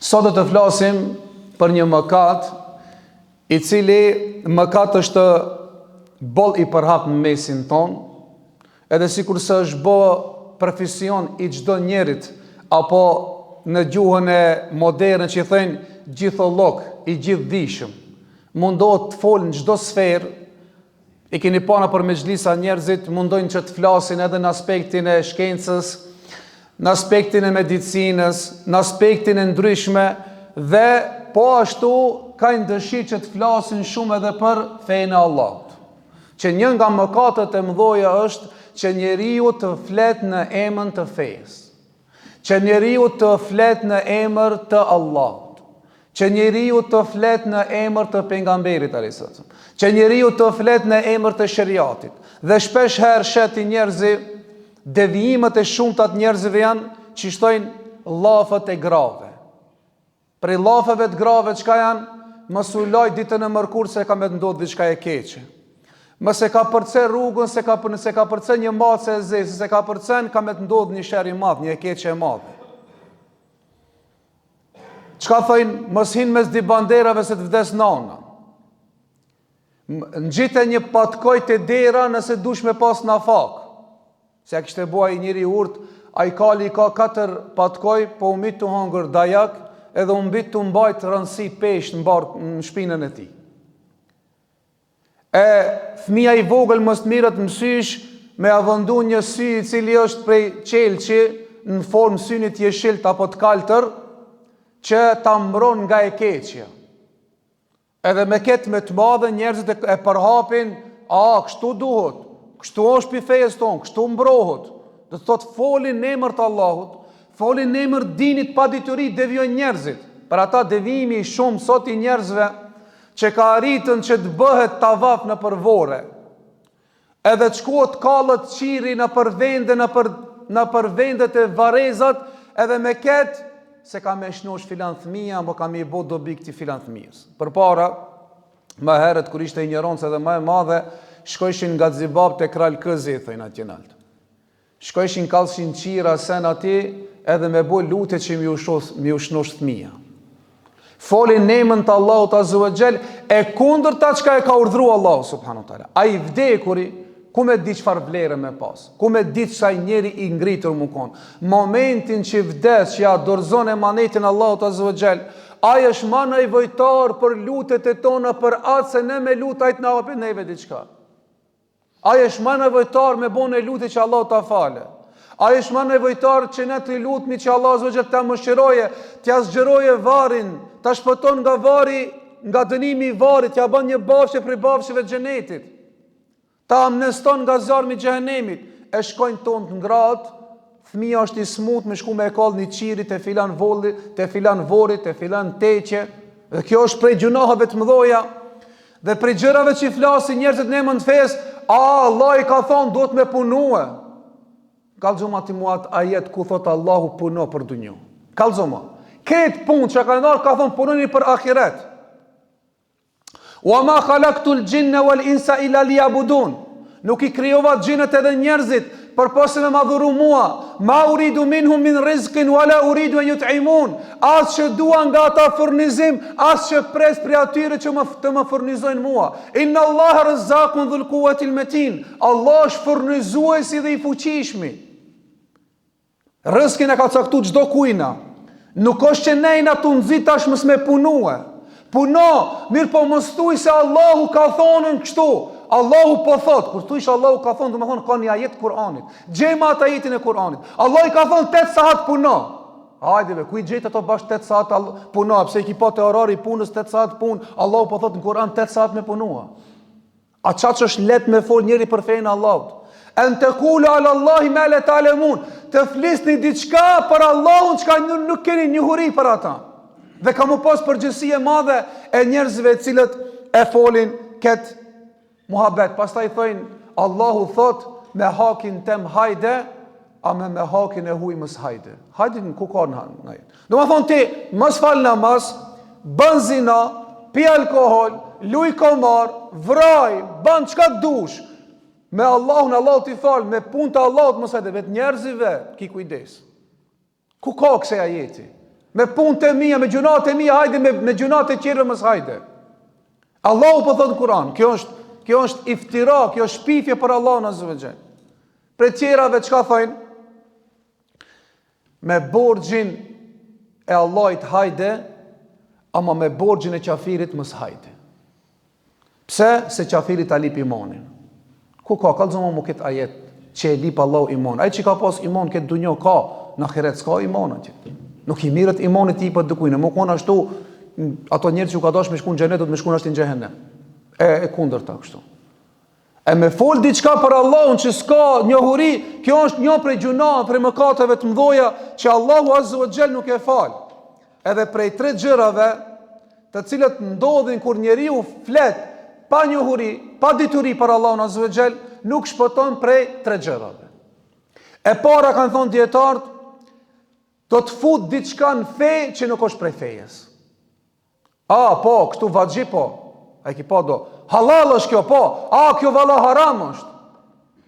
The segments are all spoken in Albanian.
Sot do të flasim për një mëkat i cili mëkat është boll i përhap në mesin ton, edhe sikurse është bë profesion i çdo njerit, apo në gjuhën e moderne që thënë gjithollok, i gjithdijshëm. Mundohet të folë në çdo sferë. I keni pana për mexhlisa njerëzit mundojnë që të flasin edhe në aspektin e shkencës, në aspektin e medicinës, në aspektin e ndryshme, dhe po ashtu kanë dëshirë që të flasin shumë edhe për fenë e Allahut. Që një nga mëkatet e mëdha është që njeriu të flet në emër të fesë. Që njeriu të flet në emër të Allahut. Që njeriu të flet në emër të pejgamberit alayhis salam. Që njeriu të flet në emër të shariatit. Dhe shpesh herë sheti njerëzi, devijimet e shumta të njerëzve janë që shtojnë llafët e grave. Për llafëve të grave çka janë? Mos u laj ditën e mërkurë se ka me të ndodhë diçka e keqe. Mos e ka përcen rrugën se ka përcen një macë e zezë, se ka përcen ka me të ndodhë një sherr i madh, një e keqe e madh. Çka thojnë? Mos hin mes dy banderave se të vdes nana. Ngjite një patkoj të dera nëse dush me pas nafak. Se a kishte bua i njëri urt, a i kali ka 4 patkoj, po u mbit të hangër dajak, edhe u mbit të mbajt rëndësi pesht në shpinën e tij. E fëmia i vogël mos mirët mësysh me avëndu një sy i cili është prej qelçi në formë synit jeshilt apo të kaltër, që ta mbron nga e keqja. Edhe me ketë me të madhe njerëzit e përhapin, kështu duhet, kështu është pi fejës tonë, kështu mbrohet. Do të thotë folin në emër të Allahut, folin në emër dinit pa dituri, devijojnë njerëzit. Për ata devijimi i shumë sot i njerëzve që ka arritën që të bëhet tavaf në përvore, edhe të shkohet kallët qiri në për vendet e varezat, edhe me ketë se ka me shnosh filan thmija, apo ka me i bot dobi këti filan thmijës. Për para, më herët, kër ishte ignorancë edhe më e madhe, shkojshin nga Zibab të Kral Këzi, thëjnë atje naltë. Shkojshin kalshin qira sen ati, edhe me bo lutje që mi u shnosh thmija. Folin nemën të Allahut Azza wa Jall, e kundër ta çka e ka urdhëruar Allahu subhanahu wa taala. Ai vdekuri, ku me di çfarë vlerë me pas, ku me di sa njeri i ngritur më kon. Momentin që vdes, që ja dorëzon emanetin Allahut Azza wa Jall, ai është më nevojtar për lutjet e tona, për atë se ne me lutajt na hapet neve diçka. Ai është më nevojtar me bënë lutje që Allahu ta falë. Ai është më nevojtar që ne të lutmi që Allahu Azza wa Jall ta mëshiroje, t'ja zgjeroje varrin, ta shpëton nga varri, nga dënimi i varrit, t'ja bën një bafshë prej bafshëve të xhenetit. Ta amneston nga zjarmi i xhehenemit. E shkojnë tonë të ngrat, fëmia është i smut me shku me kall një qiri te filan volli, te filan vori, te filan teqe. Dhe kjo është prej gjunaheve të mëdha. Dhe prej gjërave që i flasin njerëzit në emër të fesë, Allah i ka thonë duhet me punue. Kallxoma ti muat ajet ku thot Allahu puno për dunjë. Kallxoma. Këtë punë që ka ndarë ka thonë punoni për ahiret. Wa ma khalaqtul jinna wal insa illa liya'budun. Nuk i krijova xhinët edhe njerëzit përpos me madhuru mua. Ma uridu minhum min rizqin wala uridu an yut'imun. As që dua nga ata furnizim, as që pres për atyre që më furnizojnë mua. Inna Allaha razzaqun dhul quwwatil matin. Allah është furnizuesi dhe i fuqishmi. Rëzkin e ka caktu çdo kujna. Nuk është që nejna të nëzit tash mës me punue. Puno, mirë po mos thuj se Allahu ka thonën kështu. Allahu po thot, kur thuj se Allahu ka thonë, do me thonë ka një ajet Kur'anit. Gjejma atë ajetin e Kur'anit. Allahu ka thonë 8 sahat puno. Hajdeve, ku i gjejtë ato bash 8 sahat puno, pse i ki po të orari punës 8 sahat punë, Allahu po thot në Kur'an 8 sahat me punua. A qa që është let me fol njëri për fejnë Allahut? En të kulu ala Allahi me le ta'lemun, të flisni diçka për Allahun çka nuk keni njohuri për ata. Dhe ka mu pas përgjësi e madhe e njerëzve cilët e folin këtë muhabet. Pastaj thojnë, Allahu thot me hakin tem hajde, a me hakin e huj mës hajde. Hajde në ku ka në hajde. Do më thonë ti, mës fal namaz, bën zina, pi alkohol, luj komar, vraj, bën çka dush. Me Allahun, Allah t'i falë, me punë të Allahut mos hajde, vetë njerëzive, ki kujdes. Ku ka kësaj ajeti? Me punët e mia, me gjunat e mia, hajde me gjunat e tjerëve mos hajde. Allahu po thot në Kur'an, kjo është iftira, kjo është shpifje për Allahun azza wa jall. Për tjerave çka thojnë? Me borxhin e Allahit hajde, ama me borxhin e qafirit mos hajde. Pse? Se qafiri ta lip imanin. Ku ka kallëzoma mu këtë ajet që e lip Allahu iman. Ai që ka pas iman këtë dunjë ka, në ahiret s'ka iman atje. Nuk I mirët imanit i për dëkujnë. Më konë ashtu, ato njerë që u ka dash me shku në xhenet, do të me shku në ashtë në xhehenem. E kundër ta kështu. E me fol diçka për Allahun që s'ka njohuri, kjo është një prej gjunave, prej mëkateve të mëdha që Allahu azza wa jall nuk e fal. Edhe prej 3 gjërave, të cilët ndodhin kur njeriu flet pa njohuri, pa dituri për Allahun azza wa jall, nuk shpëton prej 3 gjërave. E para kanë thonë dietarët, do të fut diçka në fe që nuk është prej fejes. Po, këtu vaxhi po. A ki po do. Halal është kjo po. Kjo valla haram është.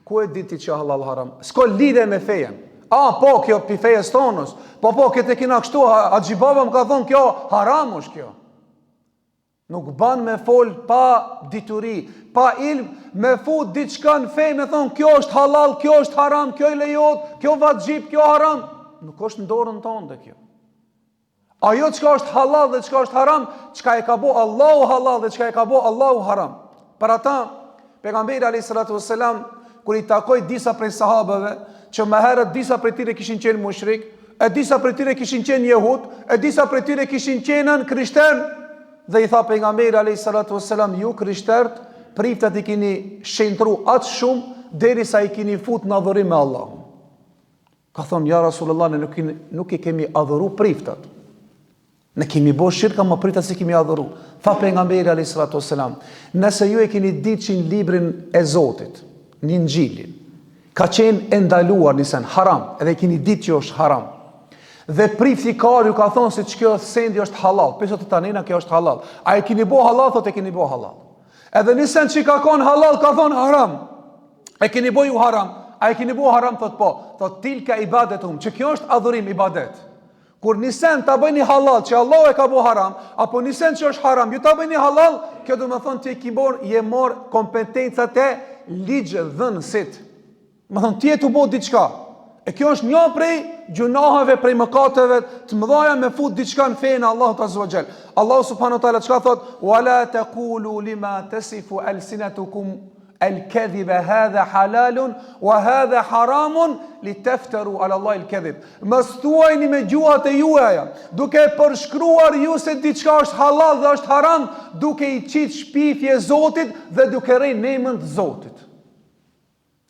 Ku e diti që halal haram? S'ko lidhe me fejen. Po, kjo pi fejes tonës. Po, këtë e kina kështu, Haxhibaba më ka thonë kjo haram është kjo. Nuk ban me fol pa dituri, pa ilm, me fut diçka në fej, me thonë kjo është halal, kjo është haram, kjo I lejohet, kjo vaxhib, kjo haram. Nuk është në dorën tonë dhe kjo. Ajo çka është halal dhe çka është haram, çka e ka bo Allahu halal dhe çka e ka bo Allahu haram. Për ata, pejgamberi alayhis salatu wassalam kur I takoi disa prej sahabeve, që më herët disa prej tyre kishin qenë mushrik, e disa prej tyre kishin qenë jehud, e disa prej tyre kishin qenë krishterë, dhe I tha pejgamberi alayhis salatu wassalam, ju krishterët, priftat I keni shëntru atë shumë derisa I keni fut në adhurim me Allahun. Ka thonë, ja Rasulullah, ne nuk I kemi adhuru priftat. Ne kemi bo shirka, më prita si kemi adhuru. Tha pejgamberi alayhis salatu wassalam, nëse ju e keni ditë që në librin e Zotit, në Injilin, ka qenë e ndaluar nisen haram, edhe keni ditë që është haram. Dhe priftikari ju ka thonë se që kjo sendi është halal, pesot të tanina kjo është halal. A e keni bo halal, thot e keni bo halal. Edhe nisen që ka konë halal, ka thonë haram. E keni bo ju haram. A e keni bo haram, thot po. Thot tilka ibadetum, që kjo është adhurim ibadet. Kur nisen ta bëjni halal që Allah e ka bo haram, apo nisen që është haram, ju ta bëjni halal, kjo do me thonë ti je mor kompetencat e ligjë dhënësit. Me thonë ti e të bo diçka. E kjo është një prej gjunaheve, prej mëkateve të mëdhaja me fut diçka në fejnë Allahut azza wa jall. Allahu subhanahu wa taala çka thot? Wala taqulu lima tasifu alsinatukum al-kadhiba hadha halalun wa hadha haramun litaftaru ala Allah al-kadhib. Mos thuajini me gjuhat e juaja, duke përshkruar ju se diçka është halal dhe është haram, duke I qit shpifje Zotit dhe duke rënë në emën të Zotit.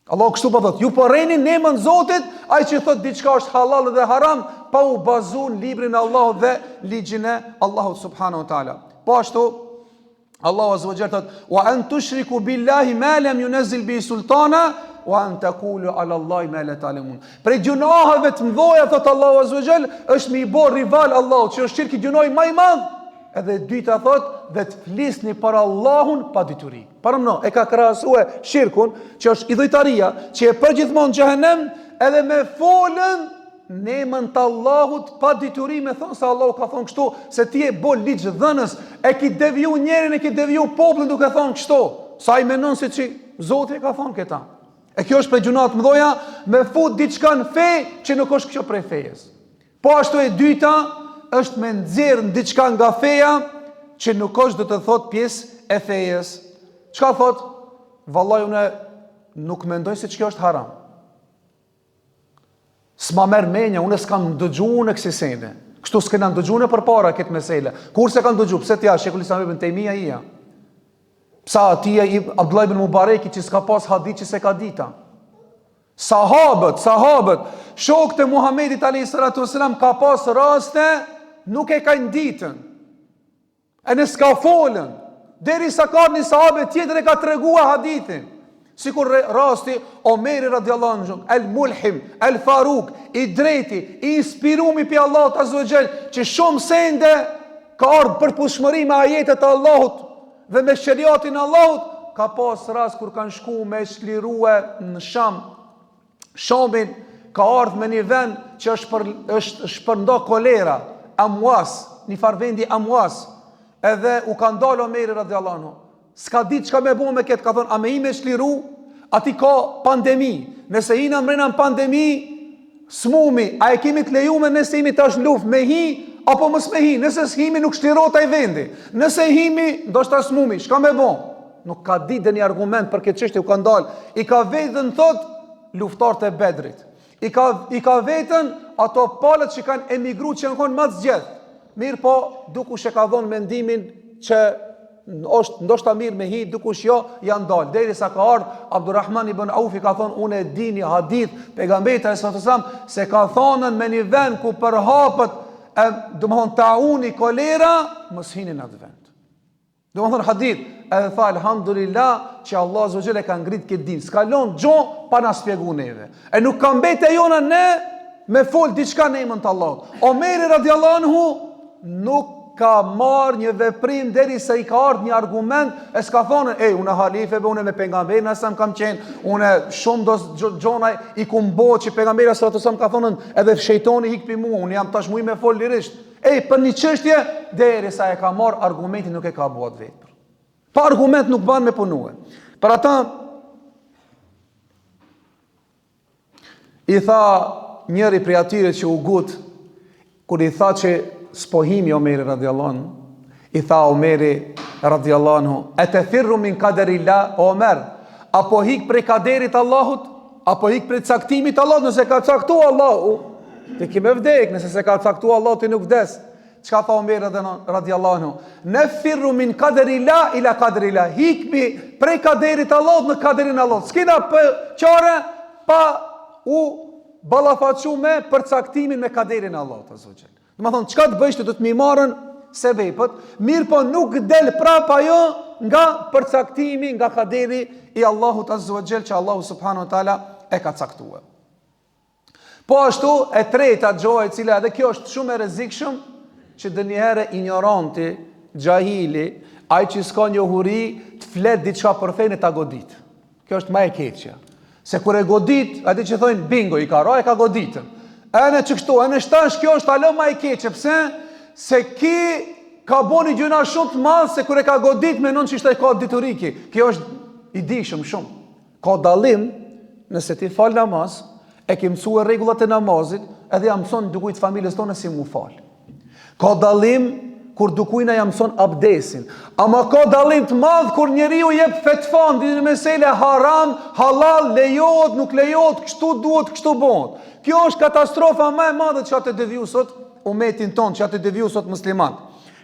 Allah kështu po thot, ju po rreni në emën të Zotit, ai që thot diçka është halal dhe haram, pa u bazuar librin e Allahut dhe ligjin e Allahut subhanahu wa taala. Po ashtu Allahu azza wa jalla thot, wa an tushriku billahi ma lam yunzil bi sultana wa an taqulu ala Allahi ma la ta'lamun. Për gjunaheve të mëdha thot Allahu azza wa jalla është me I bë rival Allahut, që është shirki gjunohi më I madh. Edhe dyta thot, dhe të flisni për Allahun pa dituri. Parëmno, e ka krahasuar shirkun, që është idhujtaria, që e përgjithmonë në xhehenem, edhe me folën në emën të Allahut pa dituri, me thonë se Allahu ka thonë kështu, se ti e bo ligjë dhënës, e ki deviju njerin, e ki deviju poplën duke thonë kështu, sa I menon se që Zoti e ka thonë këta. E kjo është prej gjunat mëdhoja, me fut diçka në fe, që nuk është kjo prej fejes. Po ashtu e dyta, është me nxjerrë në diçka nga feja, që nuk është do të thot pjesë e fejes. Çka thot? Vallai unë nuk mendoj se kjo është haram. S'ma merr menja, unë s'kam dëgjuar në kësaj sende. Kështu s'kena dëgjuar përpara këtë mesele. Kurse kanë dëgjuar, pse ti Sheikhul Islam ibn Taymija ia? Psa ti Abdullah ibn Mubareki që s'ka pas hadith që se ka dita? Sahabët, shokët e Muhamedit alayhis salatu wasalam ka pas raste nuk e kanë ditën. E në s'ka folën. Derisa ka një sahabe tjetër e ka treguar hadithin. Sikur rasti Omeri radiallahu anhu, el-Mulhim, el-Faruk, I drejti, I inspirumi pi Allahut azza wa jall, që shumë sende ka ardhur për pushmëri me ajetet e Allahut dhe me shariatin e Allahut, ka pas rast kur kanë shku me shklirue në Sham. Shamin ka ardhur me një vend që është shpërnda kolera, Amwas, një farvendi Amwas, edhe u ka ndalë Omeri radiallahu anhu. S'ka ditë çka me bo me këtë, ka thonë, a me i me shliru, ati ka pandemi. Nëse hina mrena në pandemi, smumi, a e kimi të lejume nëse imi tash në luft, me hi, apo mos me hi, nëse s'himi nuk shlirot ai vendi. Nëse himi, ndoshta smumi, çka me bo? Nuk ka ditë dhe një argument për këtë çështje u ka ndalë. I ka vetën thot luftarët e Bedrit. I ka vetën ato palët që kanë emigru që në konë më të zgjedh. Mirë po, dukush e ka dhonë mendimin që është ndoshta mirë me hi, dukush jo, janë dalë. Derisa ka ardhur Abdurrahman ibn Aufi ka thonë, unë e di një hadith pejgamberit sallallahu alajhi wasallam se ka thonën me një vend ku përhapet domthon tauni kolera, mos hini në atë vend. Domthon hadith, edhe tha alhamdulillah që Allah azza wa jalla ka ngrit këtë din. S'ka lënë gjo pa na shpjegu neve. E nuk ka mbetë jona ne me fol diçka në emën të Allahut. Omeri radiallahu anhu nuk ka marrë një veprim derisa i ka ardhur një argument, e s'ka thonë, unë halife, unë me pejgamberin sa kam qenë, unë shumë do gjona i kumbo që pejgamberi sa të ka thonë, edhe shejtoni hik pi mua, unë jam tash muj me fol lirisht. Për një çështje derisa e ka marrë argumentin nuk e ka bëu vetë. Pa argument nuk ban me punue. Për ata i tha njëri prej atyre që u gut, kur i tha që spohimi Omeri radiallahu anhu, i tha Omeri radiallahu anhu, e te firru min kaderillah, Omer, apo hik prej kaderit Allahut, apo hik prej caktimit Allahut, nëse ka caktu Allahu, ti kime vdek, nëse se ka caktu Allahu, ti nuk vdes. Çka tha Omeri radiallahu anhu? Ne firru min kaderillah ila kaderillah, hikmi prej kaderit Allahut në kaderin Allahut. S'kina për qare pa u ballafaqu me përcaktimin me kaderin Allahut azza wa jall. Do të thonë, çka të bësh ti do të më marrën sebepët, mirë po nuk del prapa ajo nga përcaktimi, nga kaderi i Allahut azza wa jall që Allahu subhanahu wa taala e ka caktuar. Po ashtu e treta gjoja e cila edhe kjo është shumë e rrezikshëm, që dënjëherë ignoranti, xahili, ai që s'ka njohuri, të flet diçka për fenë ta godit. Kjo është më e keqja. Se kur e godit, atë që thonë bingo, i ka ra, e ka goditën. Ene që kështu, ene shtash, kjo është alo ma i keqe. Pse? Se ki ka bo një gjuna shumë të madhë, se kër e ka godit me nënë që ishte e ka dituriki. Kjo është i dishëm shumë. Ka dalim, nëse ti fal namaz, e ki mësue regullat e namazit, edhe jam mëson dukujt familjes tonë si mu fal. Ka dalim, kur dukujna jam mëson abdesin. Ama ka dalim të madhë, kur njeri u jep fetfan, në mesele haram, halal, lejohet, nuk lejohet, kështu duhet, kështu bëhet. Kjo është katastrofa më e madhe që atë deviju sot umetin ton, që atë deviju sot musliman.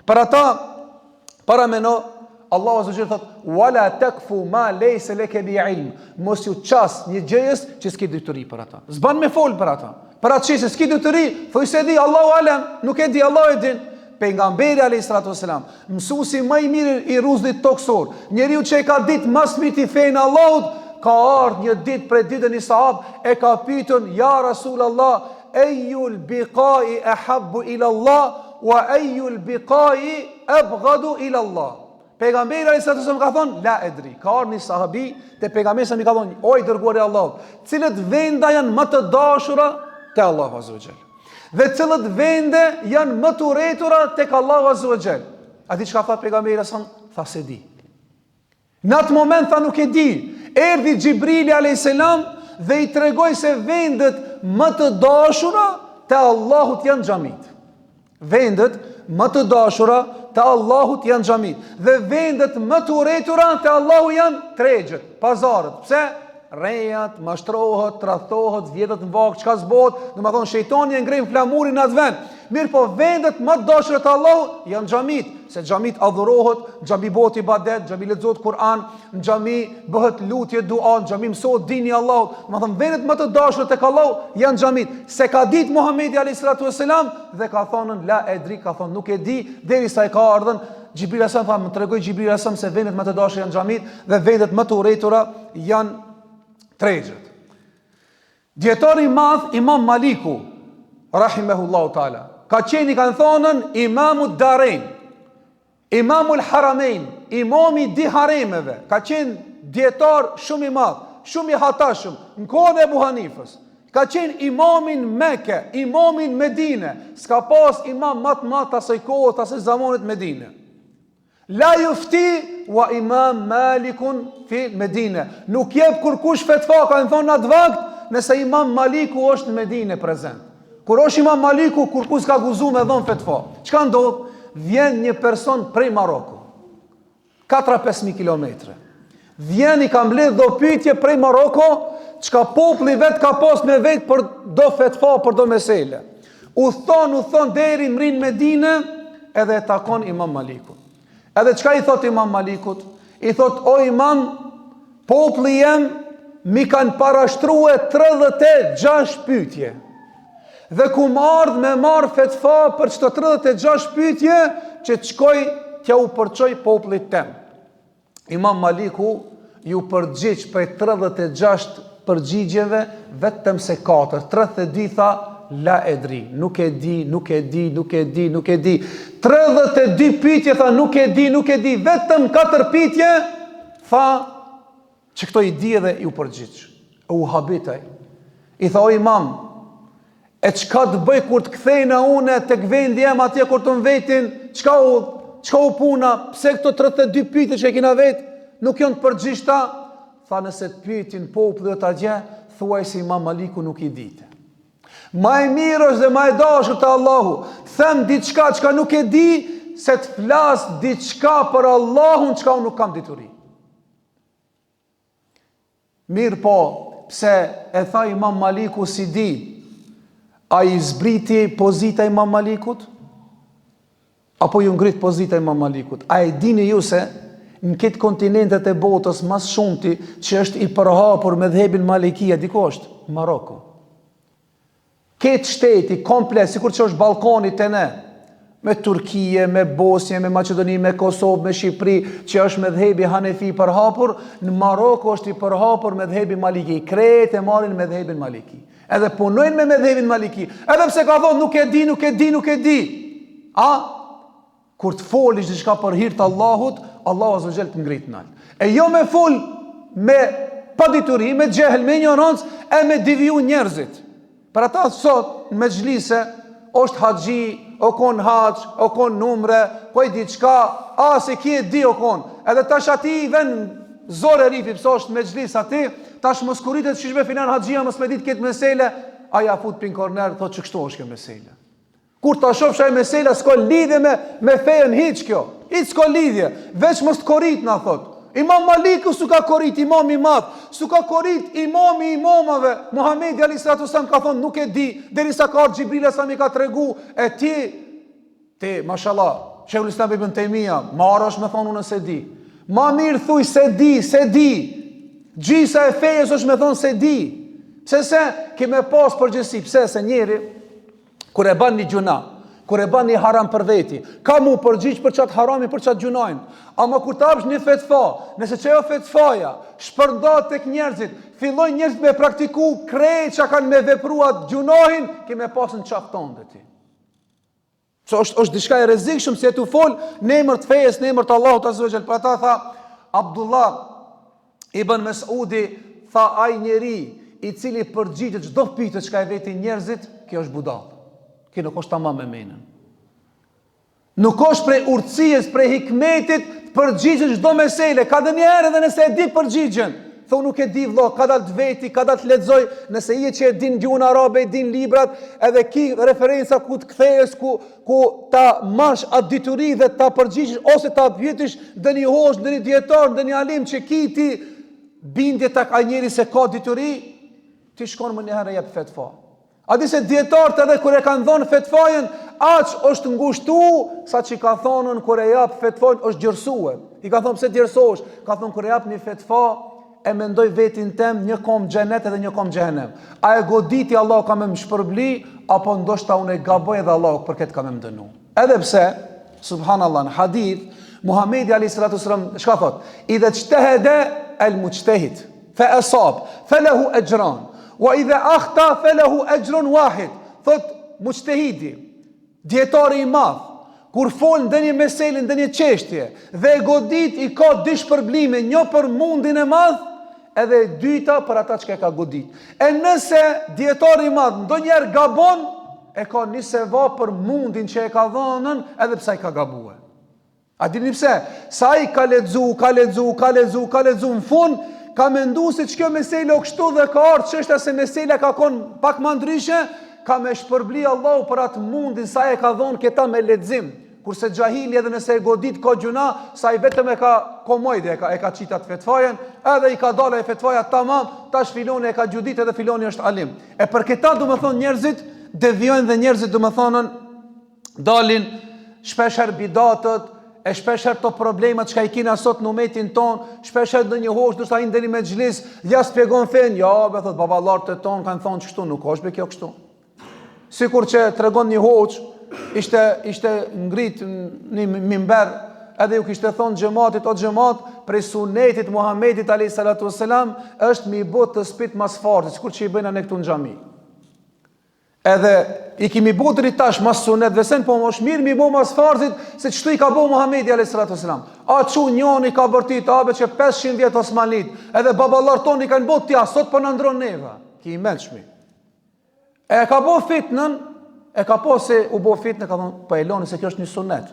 Për ata, para meno, Allahu azza wa jalla thot: "Wala takfu ma laysa laka bi ilm." Mos ju ças një gjëjes që s'ke dituri për ata. S'ban me fol për ata. Për atë që s'ke dituri, thoj se di Allahu alam, nuk e di, Allahu e din. Pejgamberi alayhis salatu wasalam, mësuesi më i mirë i rruzit toksor, njeriu që e ka ditë më së miri fen Allahut, ka ardhur një ditë për ditën e sahab, e ka pyetur ja Rasulullah, ayul biqa'i ahabbu ila Allah wa ayul biqa'i abghadu ila Allah. Pejgamberi alayhis salatu wasalam ka thonë la edri. Ka ardhur një sahabi te pejgamberi sa mi ka thonë, oj dërguari i Allahut, cilët venda janë më të dashura te Allahu azza wa jall? Dhe cilët vende janë më të urrëtura tek Allahu azza wa jall? A di çka tha pejgamberi sa? Tha se di. Në atë moment tha nuk e di. Erdhi Xhibrili alayhis salam dhe i tregoi se vendet më të dashura te Allahut janë xhamit. Vendet më të dashura te Allahut janë xhamit. Dhe vendet më të urrëtura te Allahu janë tregjet, pazarët. Pse? Rejat, mashtrohet, tradhtohet, vjedhet në vak, çka s'bot, domethënë shejtani e ngrej flamurin në atë vend. Mirë po vendet më të dashura të Allahut janë xhamit, se xhamit adhurohet, xhami bëhet ibadet, xhami lexohet Kur'an, në xhami bëhet lutje, dua, në xhami mësohet dini i Allahut. Domethënë vendet më të dashura tek Allahu janë xhamit. Se ka ditë Muhamedi alayhis salatu wasalam dhe ka thonën la edri, ka thonë nuk e di, derisa e ka ardhën Xhibril sa tha, më tregoi Xhibril sa se vendet më të dashura janë xhamit dhe vendet më të urrëtura janë tregjet. Djetari madh Imam Maliku rahimahullahu taala ka qeni kanë thonën Imamu Darain, Imamul Haramain, imami di haremeve, ka qenë djetar shumë i madh, shumë i hatashëm, në kohën e Ebu Hanifës. Ka qenë imamin Mekë, imamin Medine. S'ka pas imam matë asaj kohët, asaj zamanit Medine. La yufti wa imam Malikun fi Medine. Nuk jep kurkush fetva, ka në thonë në atë vakt, nëse imam Maliku është në Medine prezent. Kur është imam Maliku, kurkush ka guzu me dhënë fetva. Çka ndodh? Vjen një person prej Maroku, 4-5.000 kilometre. Vjen i ka mbledh do pyetje prej Maroko, çka populli vet ka pas me vet për do fetva, për do mesele. U thon deri mrin Medine, edhe e takon imam Malikun. Edhe çka i thot imam Malikut? I thot, o imam, populli jem mi kanë parashtrue 36 pyetje. Dhe ku ardh me marr fetva për çto 36 pyetje që të shkoj t'ja u përçoj popullit tem. Imam Maliku ju përgjigj për 36 përgjigjeve vetëm se 4. 32 tha la edri, nuk e di. 32 pyetje tha nuk e di, vetëm 4 pyetje tha që këto i di edhe ju përgjigj. U habitaj. I tha, o imam, e çka të bëj kur të kthejna une tek vendi jam atje kur të mvetin, çka u puna, pse këto 32 pyetje që e kina vet nuk janë të përgjithshta? Tha, nëse të pyetin populli atje, thuaj se imam Maliku nuk i dite. Ma e mirë është dhe ma e dashur te Allahu, them diçka çka nuk e di, se të flas diçka për Allahun çka unë nuk kam dituri. Mirë po, pse e tha imam Maliku si di, a i zbriti pozita imam Malikut? Apo ju ngrit pozita imam Malikut? A e dini ju se në këtë kontinentet e botës mas shumti që është i përhapur me dhebin Malikia, diko është Maroko. Këtë shteti komplet, sikur që është Ballkani te ne, me Turkije, me Bosnjë, me Maqedoni, me Kosovë, me Shqipëri, që është me dhebi Hanefi i përhapur, në Maroko është i përhapur me dhebi Maliki. Krejt e marrin me dhebin Maliki. Edhe punojnë me dhebin Maliki. Edhe pse ka thonë nuk e di. A? Kur të folish diçka për hir të Allahut, Allahu azza wa jall të ngrit nalt. E jo me fol me padituri, me xhehel, me ignorancë, e me deviju njerëzit. Për ata sot në mexhlise është haxhi, o kon hax, o kon numre, po i diçka, se ki e di o kon. Edhe tash ati vën zore rifi, pse është mexhlis aty, tash mos kuritet çishme filan haxhia mos me dit këtë mesele, ai ja fut pin korner, thotë që kështu është kjo mesele. Kur ta shofsh ai mesela s'ka lidhje me fejen hiç kjo. Hiç s'ka lidhje, veç mos të korrit na thot. Imam Maliku s'u ka korrit imam i madh, s'u ka korrit imami i imamave. Muhamedi alayhi salatu wasallam ka thonë nuk e di, derisa ka Xhibril sa mi ka tregu, e ti mashallah, Sheikhul Islam ibn Taymija, marrësh me thonë unë se di. Ma mirë thuj se di. Gjisa e fejes është me thonë se di. Pse se kime pas përgjësi, pse se njeri kur e ban një gjuna, kur e ban një haram për veti, ka mu përgjigj për qatë harami, për qatë gjunajnë. Ama kur të apsh një fetfa, nëse që jo fetfaja, shpërndat tek njerëzit, filloj njerëzit me praktiku krejt që kanë me vepruat gjunahin, kime pasën qafton dhe ti. So është diçka e rrezikshme se tu fol në emër të fejes, në emër të Allahut azza wa jall. Për ata tha Abdullah ibn Mas'udi, tha ai njeri i cili përgjigjet çdo pyetje që ka e veti njerëzit, kjo është budall. Kjo nuk është tamam me menën. Nuk është prej urtësisë, prej hikmetit të përgjigjesh çdo mesele. Ka dhe një herë edhe nëse e di përgjigjen, thon nuk e di vëlla, ka dal të veti, ka dal të lexoj, nëse je që e din gjuhën arabe, e din librat, edhe ki referenca ku të kthehesh, ku ta marrësh atë dituri dhe ta përgjigjesh ose ta pyetish ndonjë hoxh, ndonjë dietar, ndonjë alim që ki ti bindje tek ai njeri se ka dituri, ti shkon më një herë jep fetva. A di se dietarët edhe kur e kanë dhënë fetfajen, aq është ngushtu sa që ka thonën kur e jap fetfajn është gjërsuar. I ka thonë pse gjërsohesh? Ka thonë kur e jap një fetfa e mendoj vetin tem një kom xhenet edhe një kom xhehenem. A e goditi Allah ka më shpërbli apo ndoshta unë e gaboj edhe Allah për këtë ka më dënu. Edhe pse subhanallahu në hadith Muhamedi alayhi salatu wasallam çka thot? Idha ijtahada al-mujtahid fa asab falahu ajran wa idha akhta falahu ajrun wahid. Thot mujtahidi, dietari i madh, kur fol ndonjë meselë, ndonjë çështje dhe e godit i ka dy shpërblime, një për mundin e madh edhe e dyta për ata që ka godit. E nëse dietari i madh ndonjëherë gabon, e ka një sevap për mundin që e ka dhënën edhe pse ai ka gabuar. A dini pse? Sa ai ka lexu në fund, ka mendu se që kjo mesela o kështu dhe ka ardhur çështja se mesela ka qenë pak më ndryshe, ka me shpërbli Allahu për atë mundin sa e ka dhënë këta me lexim. Kurse xahili edhe nëse e godit ka gjuna, sa i vetëm e ka komojde, e ka qitat fetfajen, edhe i ka dalë e fetfaja tamam, tash filoni e ka gjudit edhe filoni është alim. E për këta du me thonë njerëzit, devijojnë dhe njerëzit du me thonën, dalin shpesher bidatët, e shpesher të problemat që ka i kina sot në umetin ton, shpesher dhe një hosh, dërsa i ndeni me gjlis, ja spjegon fen, ja, be thot, babalartë e ton, kanë thonë qështu, nuk është be kjo kështu. Sikur që të regon një hoq, ishte ngrit një mimber, edhe ju kishte thonë xhamatit, o xhamat, prej sunetit Muhamedit alayhis salatu wassalam, është mi bot të spit mas fartit, sikur që i bëjnë ne këtu në xhami. Edhe i kimi botëri tash mas sunet, dhe sen po më është mirë mi bo mas fartit, se qëtu i ka bo Muhamedi alayhis salatu wassalam. A që njoni ka bërtit, abe që 500 vjetë Osmanlit, edhe babalar toni kanë bot tja, sot për në ndronë neva, ki i mençmi. E ka bo fitnën, e ka po se u bo fitnë, ka thonë, pa e loni se kjo është një sunet.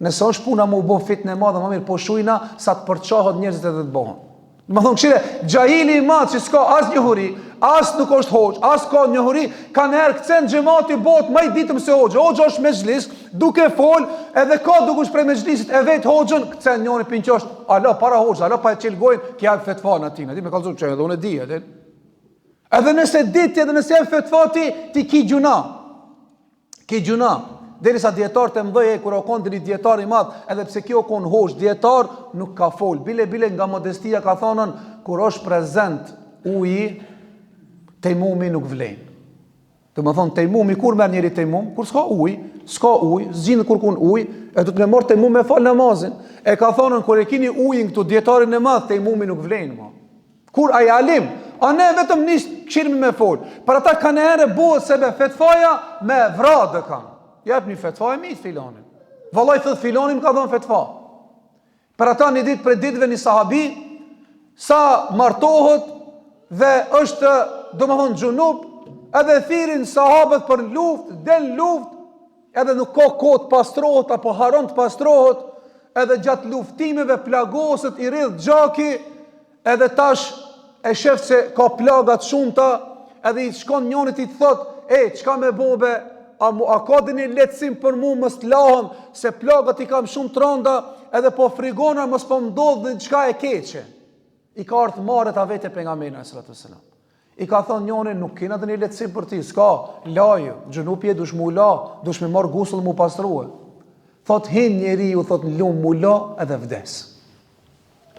Nëse është puna mu u bo fitnë e madhe, më mirë, po shujna sa të përqahët njerëzit edhe të bohën. Më thonë, këshire, gjahili i madhë që s'ka as njohuri, as nuk është hoqë, as ka njohuri, ka njerë këcen gjemati botë, ma i ditëm se hoqë. Hoqë është me gjlis, duke fol, edhe ka duke shprej me gjlisit, e vetë hoqën, këcen njoni pinqosht, alo, para hoqë, alo, pa e qilgojnë, kja e fetfa në atina, ti me kalëzur që edhe unë e di, edhe nëse diti, edhe nëse e fetfati, ti ki gjuna. Ki gjuna, deri sa djetar të mdhej e kura o konë një djetar i madh, edhe pse kjo konë hosh, djetar nuk ka fol. Bile nga modestia ka thonën, kur është prezent uji, tejmumi nuk vlen. Të më thonë, tejmumi, kur merr njeri tejmum? Kur s'ka uj, zgjidhë kur kun uj, e du të me morë tejmum me fal namazin. E ka thonën, kur e kini ujin këtu djetarin e madh, tejmumi nuk vlen, ma. Kur ai alim, a ne vetëm nisë këshirmi me fol. Për ata kanë ere buhet sebe fetfaja me vradë kanë. Jep një fetfa e mitë filonin. Vallaj thët filonin ka dhënë fetfa. Për ata një ditë për ditëve një sahabi, sa martohet dhe është do më thonë gjunup, edhe thirin sahabët për luft, del luft, edhe nuk ka kohë të pastrohet, apo haron të pastrohet, edhe gjatë luftimeve plagosët i rridh gjaki, edhe tash e shef se ka plagat shumëta, edhe i shkon njonit i të thot, qka me bobe, a ka dhe një letësim për mu mës të lahëm, se plagat i kam shumë të rënda, edhe po frigona mës po mdodhë dhe qka e keqe. I ka artë mare të avete për nga mena, i ka thonë njonit, nuk kina dhe një letësim për ti, s'ka, laju, gjënupje dush mu la, dush me marë gusull mu pastruhe. Thot hin njeri ju, thot në lumë mu la, edhe vdes.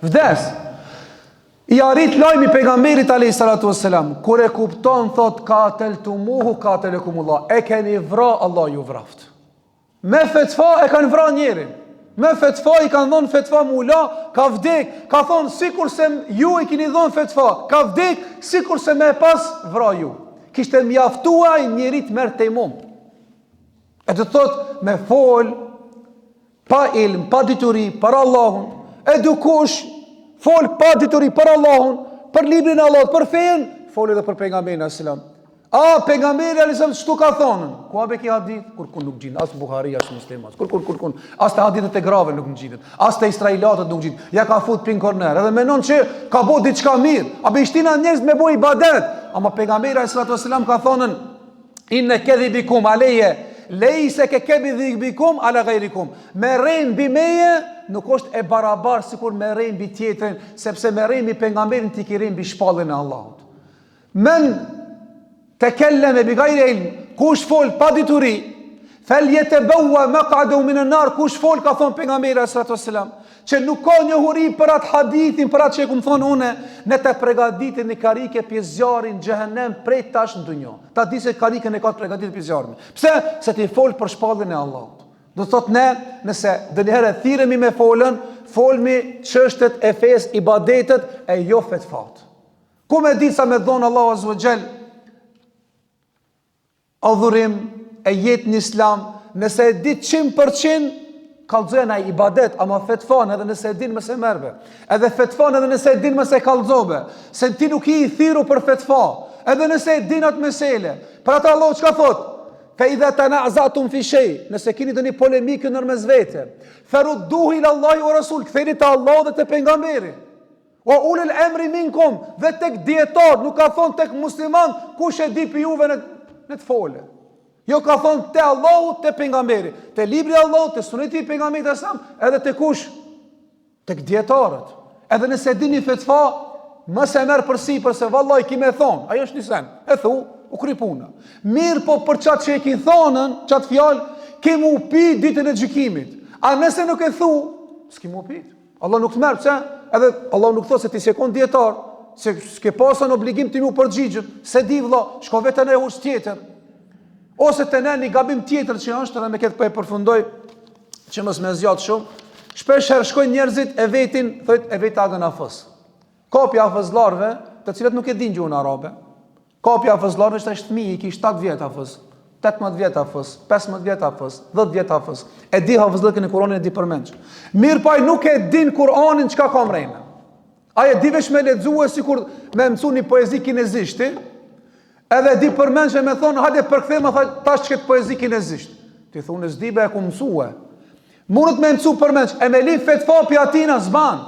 Vdes! I arrit lajmi pejgamberit alayhis salatu wassalam, kur e kupton thot qateltumuhu qatalakumullah, e keni vra, Allah ju vraft. Me fetfa e kanë vra njerin. Me fetfa i kanë dhënë fetfa mula, ka vdek, ka thonë sikur se ju i keni dhënë fetfa, ka vdek sikur se me pas vra ju. Kishte mjaftuar njerit merr tejmum. E të thot me fol pa ilm, pa dituri, për Allahun, edukush fol pa dituri për Allahun, për librin e Allahut, për fejen, fol edhe për pejgamberin alayhis salam. A pejgamberi alayhis salam çtu ka thonën? Ku abe ki hadith? Kur nuk gjin, as Buhari as Muslim, kur. As te hadithet e grave nuk ngjitet. As te israelatët nuk ngjitet. Ja ka fut pin korner. Edhe menon që ka bëu diçka mirë. A be shtina njerëz me bëj ibadet. Ama pejgamberi alayhis salam ka thonën inna kadhibikum alayya lejse ke kebi dhikbikum ala gajrikum. Me rejnë bi meje nuk është e barabar sikur me rejnë bi tjetërin, sepse me rejnë bi pengamberin t'i ki rejnë bi shpallin e Allahut. Men te kellem e bi gajri ilm, kush fol pa dituri, fel jetë bëua me qadu minë nar, kush fol ka thonë pengamberi s.a.s. që nuk ka një huri për atë hadithin, për atë që e kumë thonë une, ne të pregaditin një karike pjezjarin gjëhenem prej tash në dunjo. Ta di se karike ne ka të pregaditin pjezjarin. Pse? Se ti fol për shpallin e Allahut. Do të thot ne, nëse dhe njëherë thiremi me folën, folmi çështet e fes, ibadetet e jo fetfat. Ku me ditë sa me dhonë Allahu Azza wa Jall adhurim e jetë në islam, nëse e ditë 100%, kallxojnë ai ibadet, ama fetfan edhe nëse e din mëse merve. Edhe fetfan edhe nëse e din mëse kallxove. Se ti nuk i thiru për fetfa. Edhe nëse e din atë mesele. Për ata Allah çka thot? Fa idha tana'zatum fi shay, nëse keni doni polemikë ndërmes vete, farudduhu ila Allahi wa rasul, ktheni te Allah dhe te pejgamberi. Wa ulul amri minkum, dhe tek dietar, nuk ka thon tek musliman, kush e di pi juve në të fole. Jo ka thon te Allahu, te pejgamberi, te libri i Allahut, te suneti i pejgamberit asam, edhe te kush? Tek dietarët. Edhe nëse dini fetfa, mos e merr përsipër se vallahi kimë thon, ajo është një sen. E thu, u kry puna. Mirë po për qatë që e ki thonën, qatë fjallë, kemu pi ditën e gjykimit. A nëse nuk e thu, s'ki mu pit. Allah nuk të merë, pëse? Edhe Allah nuk thot se ti s'ekon djetar, se s'ke pasën obligim të mu përgjigjën, se di vëlla, shko vetën e hus tjetër. Ose të ne një gabim tjetër që është, edhe me këtë për e përfundoj, që mës me zjatë shumë, shpesh herë shkojnë njerëzit e vetin, thojt e vetë agën afës. Kopja afëzlarve, të cilët nuk e din gjuhën arabe. Kopja afëzlarve është fëmijë, i ki 7 vjet afës, 18 vjet afës, 15 vjet afës, 10 vjet afës. E di hafëzllëkën e Kur'anit, e di përmendsh. Mirë paj nuk e din Kur'anin çka ka mrejnë. Ai e di veç me lexue sikur me mësu një poezi kinezishti, edhe di përmendsh e me thon, hajde përkthem tash çket poezi kinezisht. Ti thonë s'di be e ku mësue. Mundet me mësu përmendsh, e me li fetfa pi atina zban.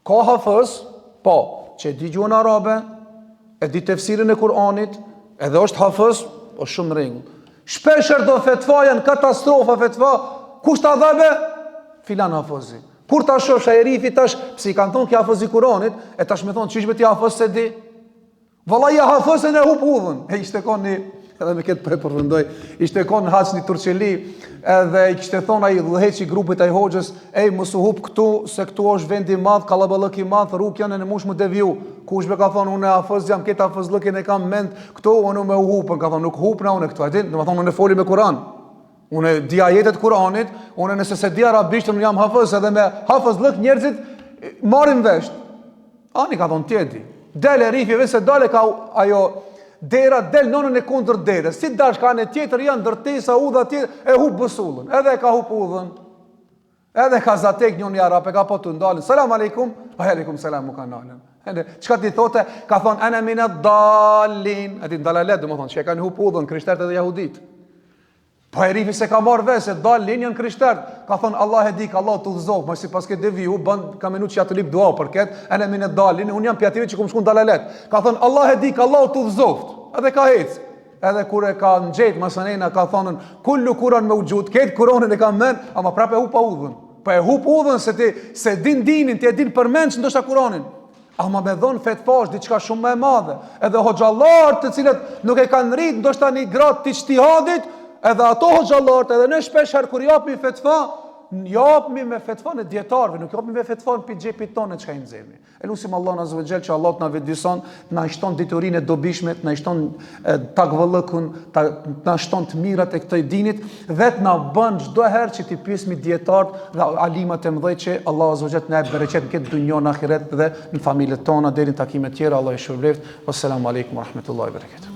Ka hafëz, po, që di gjuhën arabe, e di tefsirin e Kur'anit, edhe është hafëz, o shumë rregull. Shpeshher do fetfa janë katastrofa fetfa, kush ta dhabe? Filan hafëzi. Kur ta shoh shajerifi tash, pse i kanë thonë ki hafëzi Kur'anit, e tash më thonë çish me ti hafëz se di. Vallahi hafëzën e hub udhën. E ishte koni, edhe me këtë për përfundoj, ishte konë haç një Turqeli, edhe i kishte thonë ai dhëheqi grupit ai hoxhës, ej mos u hub këtu, se këtu është vend i madh, kallaballëk i madh, rrugë janë në mush më deviju. Kush be ka thonë unë hafëz jam, këtë hafëzllëkin e kam mend këtu, unë më u hupën, ka thonë nuk hupna unë këtu, a din, domethënë unë foli me Kur'an. Unë di ajetet Kur'anit, unë nëse se di arabisht unë jam hafëz, edhe me hafëzllëk njerëzit marrin vesh. Ani ka thonë tjedi. Dele rifi vetë se dale ka ajo dera del nonën e kundër derës. Si dash kanë tjetër janë ndërtesa udha tjetër e hub busullën. Edhe ka hub udhën. Edhe ka zatek njëri arab e ka po të ndalën. Selam aleikum. Wa aleikum selam mu kanë ndalën. Ende çka ti thotë? Ka thon ana min ad-dallin. Atë dalalet do të thonë se kanë hub udhën krishterët dhe jehudit. Po e rifi se ka marrë vesh se dallin janë krishterët. Ka thon Allah e di ka Allah të udhëzoj, mos sipas këtë deviu bën ka menut që atë lip dua për këtë. Ana min ad-dallin, un jam pjative që kum shkon dalalet. Ka thon Allah e di ka Allah të udhëzoj. Edhe ka ec. Edhe kur e ka nxejt masanena ka thonën kullu Kur'an mawjud, këtë Kur'anin e ka mend, ama prapë e hupa udhën. Po e hup udhën se ti se din dinin, ti e din përmend ndoshta Kur'anin. Ama me dhon fetfash diçka shumë më e madhe. Edhe hoxhallar të cilët nuk e kanë rrit ndoshta në grad të ijtihadit, edhe ato hoxhallar edhe ne shpesh kur japmi fetfa, japmi me fetfan e dietarëve, nuk japmi me fetfan pi xhepit tonë çka i nxjerrni. Elusim Allahun azza wa jall që Allah të na vetëdijson, na shton diturinë e dobishme, na shton takvallëkun, na shton të mirat e këtij dinit dhe të na bën çdo herë që ti pyesim dietarët dhe alimat e mëdhej që Allah azza wa jall na e bereqet në këtë dunjë në ahiret dhe në familjet tona deri në takime të tjera. Allah e shpëlbeft. Wassalamu alaikum wa rahmatullahi wa barakatuh.